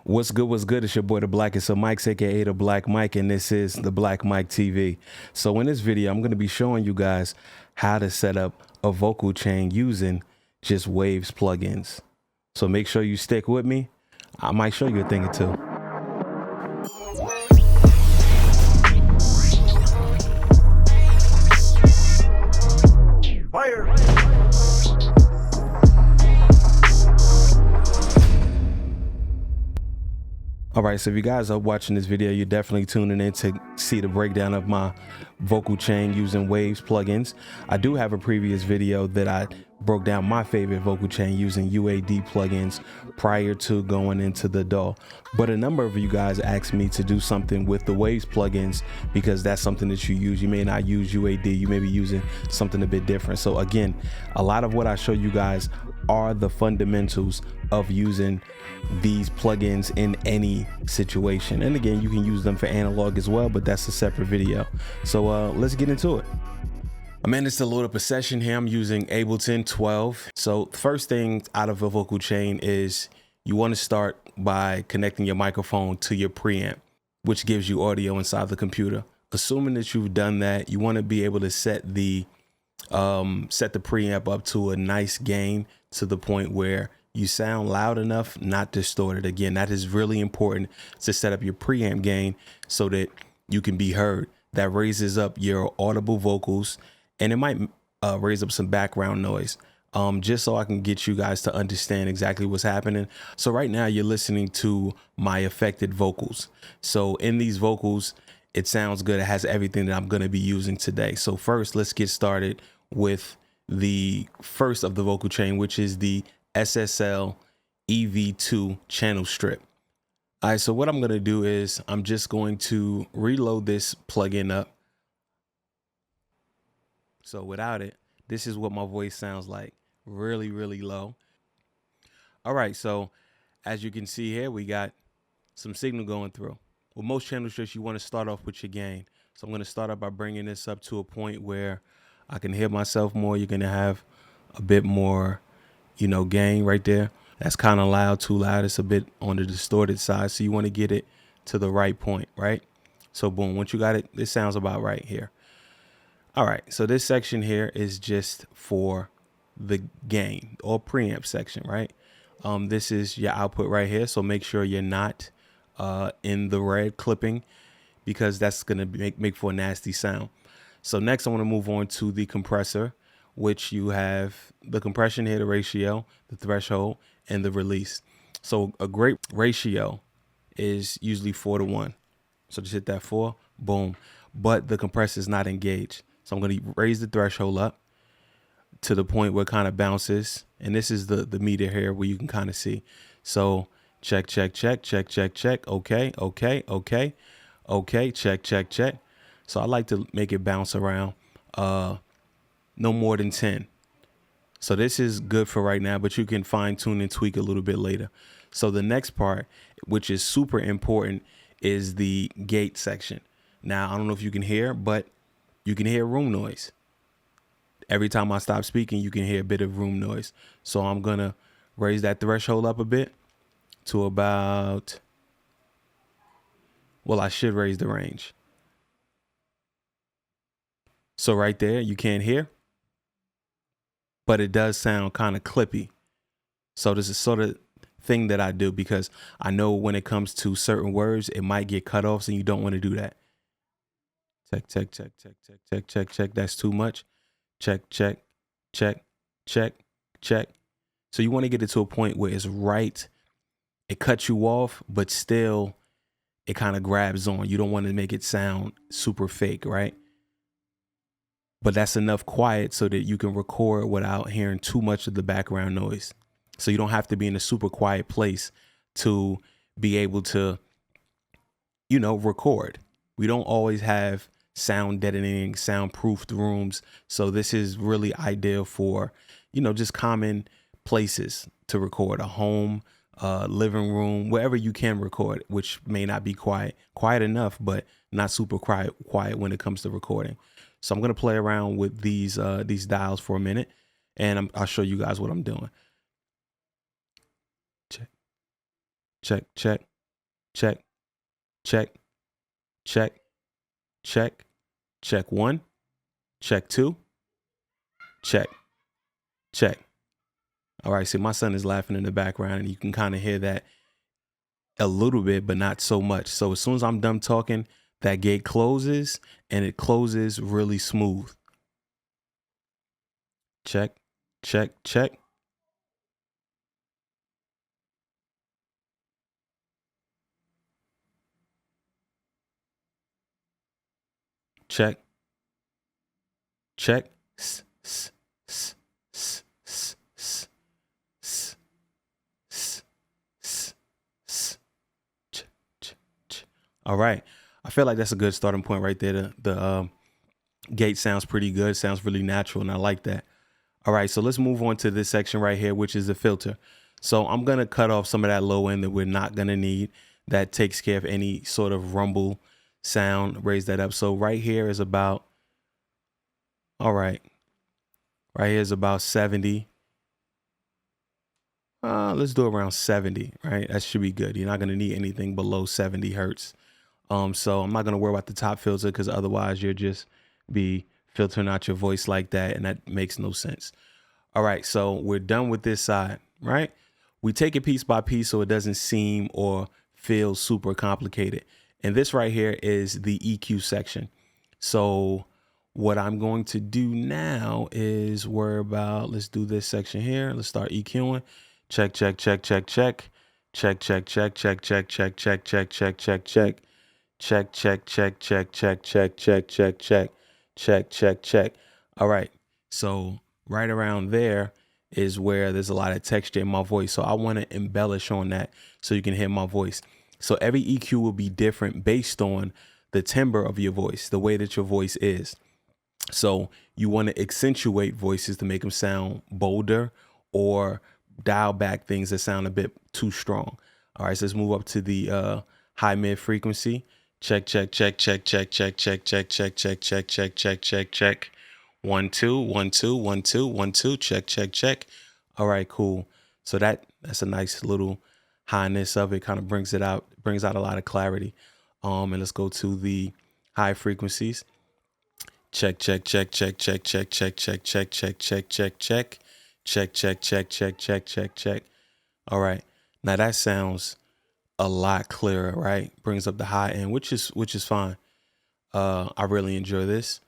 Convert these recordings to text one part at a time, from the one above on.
What's good? What's good? It's your boy, the Blackest of Mics, aka the Black Mike, and this is the Black Mike TV. So in this video, I'm going to be showing you guys how to set up a vocal chain using just Waves plugins. So make sure you stick with me. I might show you a thing or two. Fire! All right, so if you guys are watching this video, you're definitely tuning in to see the breakdown of my vocal chain using Waves plugins. I do have a previous video that I broke down my favorite vocal chain using UAD plugins prior to going into the DAW. But a number of you guys asked me to do something with the Waves plugins because that's something that you use. You may not use UAD, you may be using something a bit different. So again, a lot of what I show you guys are the fundamentals of using these plugins in any situation. And again, you can use them for analog as well, but that's a separate video. So let's get into it. I managed to load up a session here. I'm using Ableton 12. So the first thing out of a vocal chain is you want to start by connecting your microphone to your preamp, which gives you audio inside the computer. Assuming that you've done that, you want to be able to set the preamp up to a nice gain to the point where you sound loud enough, not distorted. Again, that is really important to set up your preamp gain so that you can be heard. That raises up your audible vocals, and it might raise up some background noise, just so I can get you guys to understand exactly what's happening. So right now you're listening to my affected vocals. So in these vocals, it sounds good. It has everything that I'm going to be using today. So first, let's get started with the first of the vocal chain, which is the SSL EV2 channel strip. All right, so what I'm going to do is I'm just going to reload this plugin up. So without it, this is what my voice sounds like. Really, really low. All right, so as you can see here, we got some signal going through. With most channel strips, you want to start off with your gain. So I'm going to start off by bringing this up to a point where I can hear myself more. You're going to have a bit more, gain right there. That's kind of loud, too loud. It's a bit on the distorted side. So you want to get it to the right point, right? So boom, once you got it, this sounds about right here. All right, so this section here is just for the gain or preamp section, right? This is your output right here. So make sure you're not in the red clipping, because that's going to make for a nasty sound. So next I want to move on to the compressor, which you have the compression here, the ratio, the threshold, and the release. So a great ratio is usually 4:1. So just hit that 4, boom. But the compressor is not engaged. So I'm going to raise the threshold up to the point where it kind of bounces. And this is the meter here where you can kind of see. So check, check, check, check, check, check. Okay, okay, okay, okay, check, check, check. So I like to make it bounce around no more than 10. So this is good for right now, but you can fine tune and tweak a little bit later. So the next part, which is super important, is the gate section. Now, I don't know if you can hear, but you can hear room noise. Every time I stop speaking, you can hear a bit of room noise. So I'm going to raise that threshold up a bit to about, well, I should raise the range. So right there, you can't hear, but it does sound kind of clippy. So this is sort of thing that I do because I know when it comes to certain words, it might get cut off, so you don't want to do that. Check, check, check, check, check, check, check, check. That's too much. Check, check, check, check, check. So you want to get it to a point where it's right. It cuts you off, but still it kind of grabs on. You don't want to make it sound super fake, right? But that's enough quiet so that you can record without hearing too much of the background noise. So you don't have to be in a super quiet place to be able to, record. We don't always have sound deadening, soundproofed rooms. So this is really ideal for, just common places to record. A home, living room, wherever you can record, which may not be quiet enough, but not super quiet when it comes to recording. So I'm going to play around with these dials for a minute, and I'll show you guys what I'm doing. Check, check, check, check, check, check, check, check one, check two, check, check. All right, see, my son is laughing in the background, and you can kind of hear that a little bit, but not so much. So as soon as I'm done talking, that gate closes, and it closes really smooth. Check, check, check. Check, check. S, s, s, s, s, s, s, s, s, s. Ch, ch, ch. All right. I feel like that's a good starting point right there. The gate sounds pretty good. Sounds really natural, and I like that. All right, so let's move on to this section right here, which is the filter. So I'm going to cut off some of that low end that we're not going to need. That takes care of any sort of rumble sound. Raise that up. So right here is about, all right here is about 70. Let's do around 70, right? That should be good. You're not going to need anything below 70 hertz. So I'm not going to worry about the top filter, because otherwise you'll just be filtering out your voice like that, and that makes no sense. All right, so we're done with this side, right? We take it piece by piece so it doesn't seem or feel super complicated. And this right here is the EQ section. So what I'm going to do now is let's do this section here. Let's start EQing. Check, check, check, check, check. Check, check, check, check, check, check, check, check, check, check, check. Check, check, check, check, check, check, check, check, check, check, check, check. All right. So right around there is where there's a lot of texture in my voice. So I want to embellish on that so you can hear my voice. So every EQ will be different based on the timbre of your voice, the way that your voice is. So you want to accentuate voices to make them sound bolder, or dial back things that sound a bit too strong. All right, so let's move up to the high mid frequency. Check, check, check, check, check, check, check, check, check, check, check, check, check, check, check. 1 2 1 2 1 2 1 2. Check, check, check. All right, cool. So that's a nice little highness of it. Kind of brings out a lot of clarity. And let's go to the high frequencies. Check, check, check, check, check, check, check, check, check, check, check, check, check, check, check, check, check, check, check, check. All right. Now that sounds a lot clearer, right? Brings up the high end, which is fine. I really enjoy this.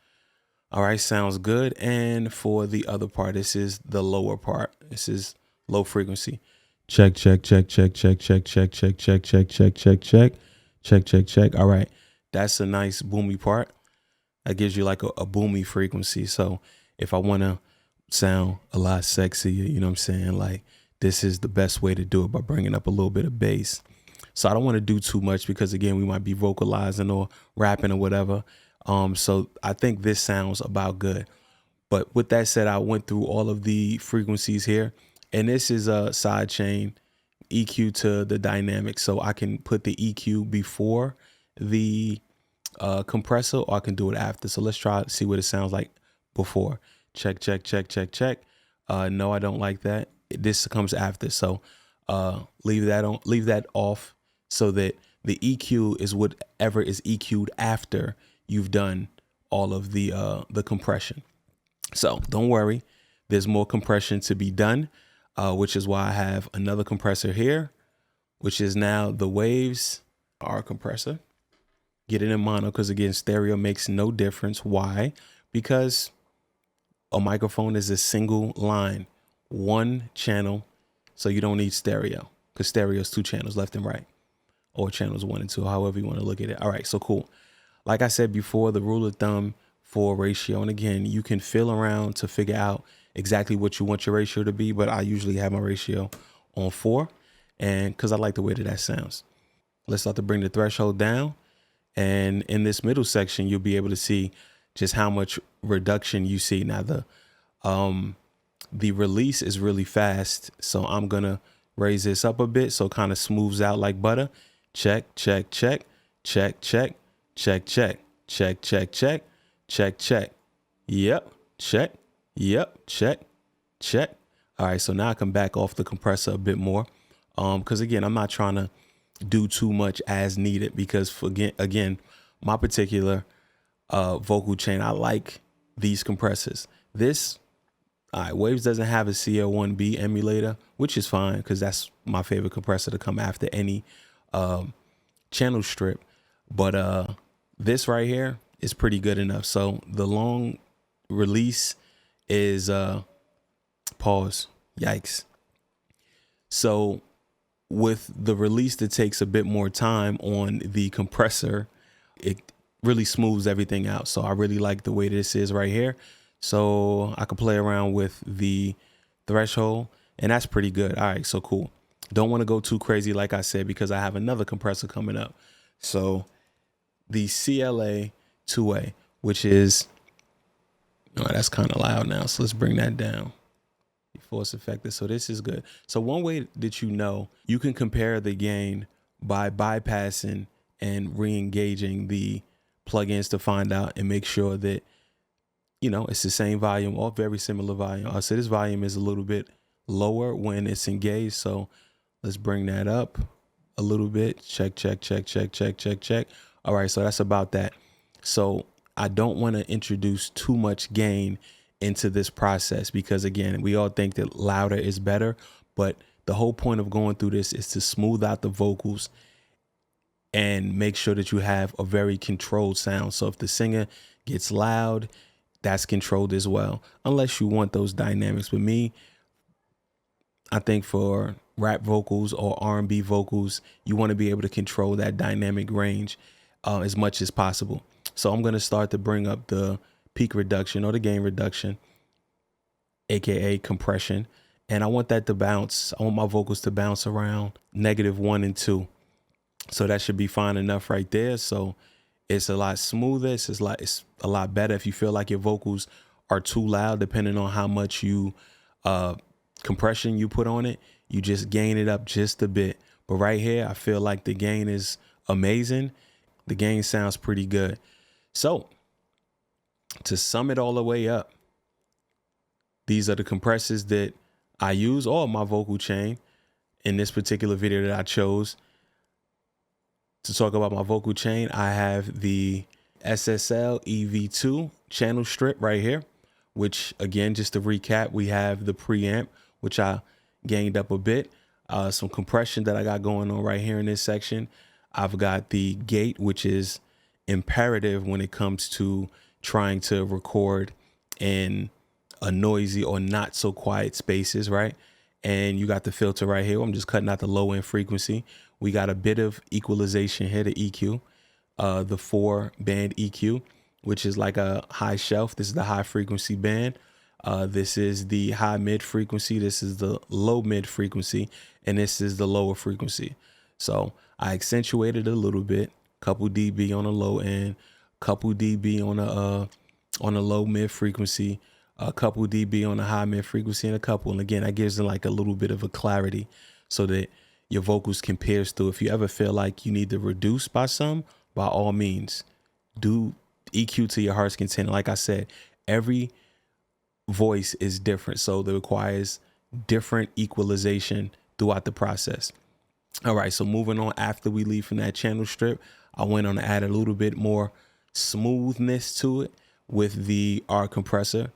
All right, sounds good. And for the other part, this is the lower part. This is low frequency. Check, check, check, check, check, check, check, check, check, check, check, check, check, check, check, check. All right, that's a nice boomy part. That gives you like a boomy frequency. So if I want to sound a lot sexier, you know what I'm saying? Like, this is the best way to do it, by bringing up a little bit of bass. So I don't want to do too much, because again, we might be vocalizing or rapping or whatever. So I think this sounds about good. But with that said, I went through all of the frequencies here, and this is a side chain EQ to the dynamic. So I can put the EQ before the compressor, or I can do it after. So let's try to see what it sounds like before. Check, check, check, check, check. No, I don't like that. This comes after. So leave that off, so that the EQ is whatever is EQ'd after you've done all of the compression. So don't worry, there's more compression to be done, which is why I have another compressor here, which is now the Waves R-compressor. Get it in mono, because again, stereo makes no difference. Why? Because a microphone is a single line, one channel. So you don't need stereo, because stereo is two channels, left and right, or channels 1 and 2, however you want to look at it. All right, so cool. Like I said before, the rule of thumb for ratio, and again, you can feel around to figure out exactly what you want your ratio to be, but I usually have my ratio on 4, and because I like the way that sounds. Let's start to bring the threshold down. And in this middle section, you'll be able to see just how much reduction you see. Now the release is really fast, so I'm gonna raise this up a bit so it kind of smooths out like butter. Check, check, check, check, check, check, check, check, check, check, check, check. Yep, check, yep, check, check. All right, so now I can back off the compressor a bit more, because again, I'm not trying to do too much as needed, because for, again, my particular vocal chain, I like these compressors. This, all right, Waves doesn't have a CL1B emulator, which is fine because that's my favorite compressor to come after any channel strip. But this right here is pretty good enough. So the long release is pause. Yikes. So with the release that takes a bit more time on the compressor, it really smooths everything out. So I really like the way this is right here. So I can play around with the threshold, and that's pretty good. All right, so cool. Don't want to go too crazy, like I said, because I have another compressor coming up. So the CLA 2A, which is, oh, that's kind of loud now. So let's bring that down before it's affected. So this is good. So one way that you can compare the gain by bypassing and re-engaging the plugins to find out and make sure that, it's the same volume or very similar volume. So this volume is a little bit lower when it's engaged. So let's bring that up a little bit. Check, check, check, check, check, check, check. All right, so that's about that. So I don't want to introduce too much gain into this process because, again, we all think that louder is better, but the whole point of going through this is to smooth out the vocals and make sure that you have a very controlled sound. So if the singer gets loud, that's controlled as well, unless you want those dynamics. With me, I think for rap vocals or R&B vocals, you want to be able to control that dynamic range as much as possible. So I'm going to start to bring up the peak reduction or the gain reduction, aka compression, and I want that to bounce. I want my vocals to bounce around -1 and 2. So that should be fine enough right there. So it's a lot smoother. It's a lot better. If you feel like your vocals are too loud, depending on how much compression you put on it, you just gain it up just a bit. But right here, I feel like the gain is amazing. The gain sounds pretty good. So to sum it all the way up, these are the compressors that I use, or my vocal chain, in this particular video that I chose to talk about my vocal chain. I have the SSL EV2 channel strip right here, which, again, just to recap, we have the preamp, which I gained up a bit, some compression that I got going on right here in this section. I've got the gate, which is imperative when it comes to trying to record in a noisy or not so quiet spaces, right? And you got the filter right here. I'm just cutting out the low end frequency. We got a bit of equalization here, the EQ, the 4-band EQ, which is like a high shelf. This is the high frequency band. This is the high mid frequency. This is the low mid frequency, and this is the lower frequency. So I accentuated a little bit, couple dB on the low end, couple dB on a low mid frequency, a couple dB on the high mid frequency, and a couple. And again, that gives them like a little bit of a clarity so that your vocals can pierce through. If you ever feel like you need to reduce by some, by all means, do EQ to your heart's content. Like I said, every voice is different, so that requires different equalization throughout the process. All right, so moving on, after we leave from that channel strip, I went on to add a little bit more smoothness to it with the R-compressor.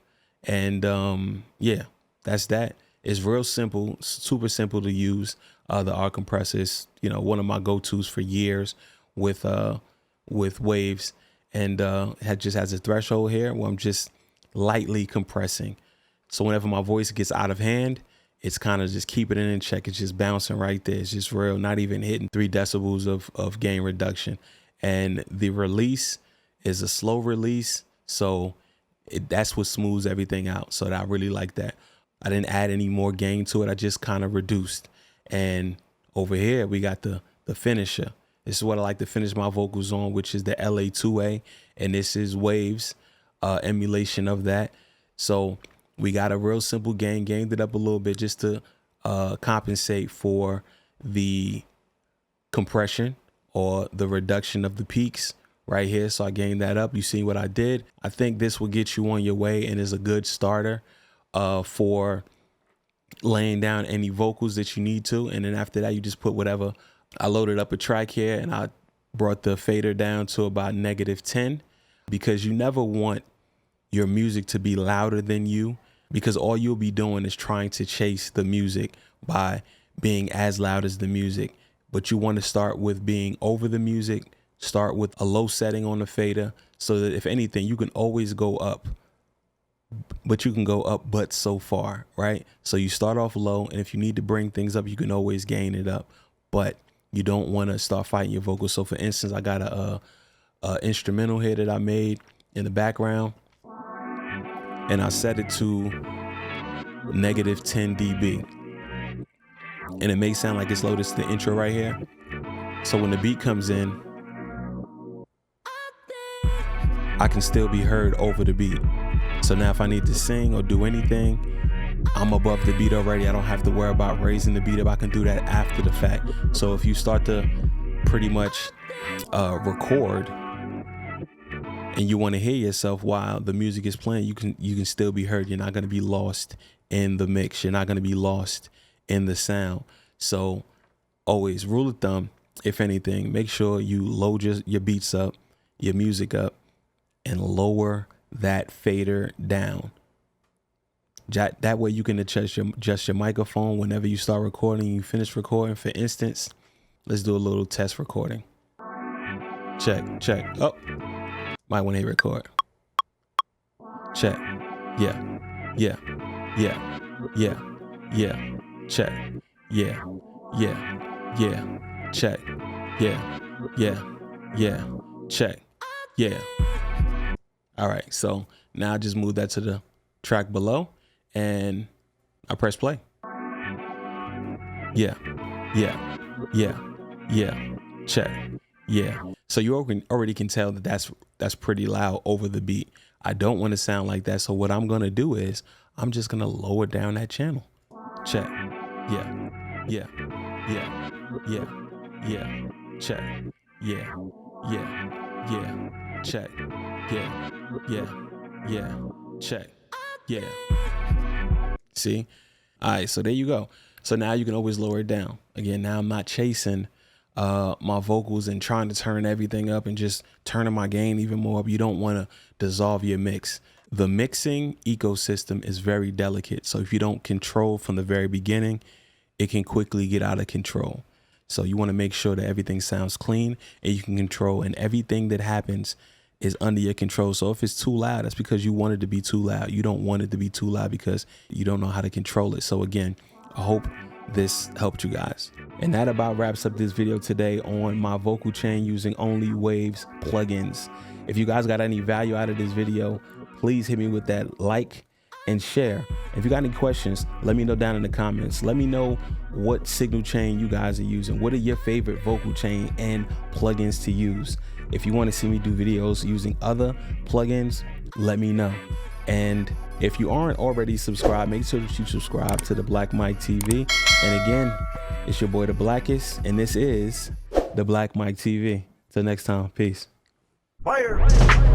And yeah, that's that. It's real simple, super simple to use. The R-compressor is, one of my go-tos for years with Waves, and it just has a threshold here where I'm just lightly compressing. So whenever my voice gets out of hand, it's kind of just keeping it in check. It's just bouncing right there. It's just real, not even hitting 3 decibels of gain reduction. And the release is a slow release, so that's what smooths everything out. So I really like that. I didn't add any more gain to it. I just kind of reduced. And over here, we got the finisher. This is what I like to finish my vocals on, which is the LA2A. And this is Waves emulation of that. So we got a real simple gain, gained it up a little bit just to compensate for the compression or the reduction of the peaks right here. So I gained that up. You see what I did? I think this will get you on your way and is a good starter for laying down any vocals that you need to. And then after that, you just put whatever I loaded up a track here and I brought the fader down to about -10, because you never want your music to be louder than you, because all you'll be doing is trying to chase the music by being as loud as the music. But you want to start with being over the music, start with a low setting on the fader, so that if anything, you can always go up, but you can go up but so far, right? So you start off low, and if you need to bring things up, you can always gain it up, but you don't want to start fighting your vocals. So for instance, I got a instrumental here that I made in the background, and I set it to -10 dB. And it may sound like it's low. This is the intro right here. So when the beat comes in, I can still be heard over the beat. So now if I need to sing or do anything, I'm above the beat already. I don't have to worry about raising the beat up. I can do that after the fact. So if you start to pretty much record and you want to hear yourself while the music is playing, you can still be heard. You're not going to be lost in the mix. You're not going to be lost in the sound. So always, rule of thumb, if anything, make sure you load your beats up, your music up, and lower that fader down. That way you can adjust your microphone whenever you start recording, you finish recording. For instance, let's do a little test recording. Check. Oh, might want to hit record. Check. Yeah. Check. Yeah. Check. Yeah. Check. Yeah. All right. So now I just move that to the track below and I press play. Yeah. Check. Yeah. So you already can tell that that's pretty loud over the beat. I don't want to sound like that. So what I'm going to do is I'm just going to lower down that channel. Check. Yeah. Check. Yeah. Check. Yeah. Check. Yeah. See? All right. So there you go. So now you can always lower it down. Again, now I'm not chasing my vocals and trying to turn everything up and just turning my gain even more up. You don't want to dissolve your mix. The mixing ecosystem is very delicate. So if you don't control from the very beginning, it can quickly get out of control. So you want to make sure that everything sounds clean and you can control, and everything that happens is under your control. So if it's too loud, that's because you want it to be too loud. You don't want it to be too loud because you don't know how to control it. So again, I hope this helped you guys. And that about wraps up this video today on my vocal chain using Only Waves plugins. If you guys got any value out of this video, please hit me with that like and share. If you got any questions, let me know down in the comments. Let me know what signal chain you guys are using. What are your favorite vocal chain and plugins to use? If you want to see me do videos using other plugins, let me know. And if you aren't already subscribed, make sure that you subscribe to the Black Mike TV. And again, it's your boy the Blackest, and this is the Black Mike TV. Till next time, peace. Fire!